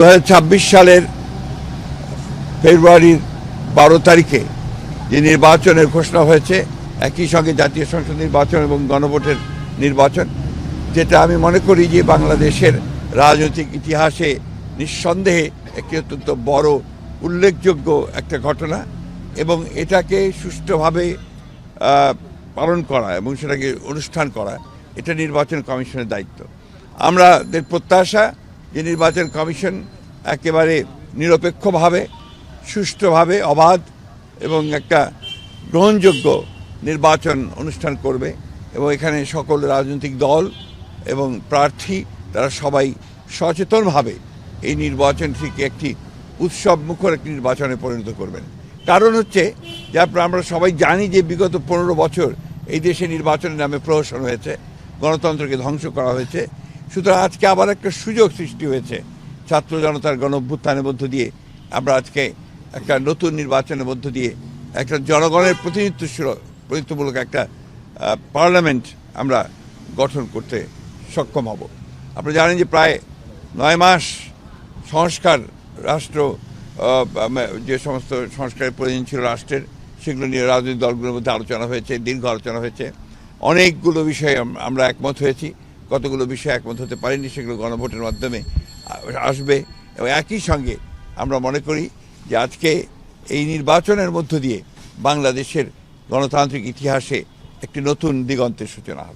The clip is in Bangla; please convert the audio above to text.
2026 সালের ফেব্রুয়ারির 12 তারিখে যে নির্বাচনের ঘোষণা হয়েছে, একই সঙ্গে জাতীয় সংসদ নির্বাচন এবং গণভোটের নির্বাচন, যেটা আমি মনে করি যে বাংলাদেশের রাজনৈতিক ইতিহাসে নিঃসন্দেহে একটি অত্যন্ত বড় উল্লেখযোগ্য একটা ঘটনা এবং এটাকে সুষ্ঠুভাবে পালন করা এবং সেটাকে অনুষ্ঠান করা এটা নির্বাচন কমিশনের দায়িত্ব। আমাদের প্রত্যাশা যে নির্বাচন কমিশন একেবারে নিরপেক্ষভাবে, সুষ্ঠুভাবে, অবাধ এবং একটা গ্রহণযোগ্য নির্বাচন অনুষ্ঠান করবে এবং এখানে সকল রাজনৈতিক দল এবং প্রার্থী তারা সবাই সচেতনভাবে এই নির্বাচনটিকে একটি উৎসব মুখর একটি নির্বাচনে পরিণত করবেন। কারণ হচ্ছে যে আমরা সবাই জানি যে বিগত 15 বছর এই দেশে নির্বাচনের নামে প্রহসন হয়েছে, গণতন্ত্রকে ধ্বংস করা হয়েছে। সুতরাং আজকে আবার একটা সুযোগ সৃষ্টি হয়েছে ছাত্র জনতার গণ অভ্যুত্থানের মধ্য দিয়ে। আমরা আজকে একটা নতুন নির্বাচনের মধ্য দিয়ে একটা জনগণের প্রতিনিধিত্বমূলক একটা পার্লামেন্ট আমরা গঠন করতে সক্ষম হব। আপনারা জানেন যে প্রায় 9 মাস সংস্কার যে সমস্ত সংস্কারের প্রয়োজন ছিল রাষ্ট্রের, সেগুলো নিয়ে রাজনৈতিক দলগুলোর মধ্যে আলোচনা হয়েছে, দীর্ঘ আলোচনা হয়েছে। অনেকগুলো বিষয়ে আমরা একমত হয়েছি, কতগুলো বিষয়ে একমত হতে পারিনি, সেগুলো গণভোটের মাধ্যমে আসবে। এবং একই সঙ্গে আমরা মনে করি যে আজকে এই নির্বাচনের মধ্য দিয়ে বাংলাদেশের গণতান্ত্রিক ইতিহাসে একটি নতুন দিগন্তের সূচনা হবে।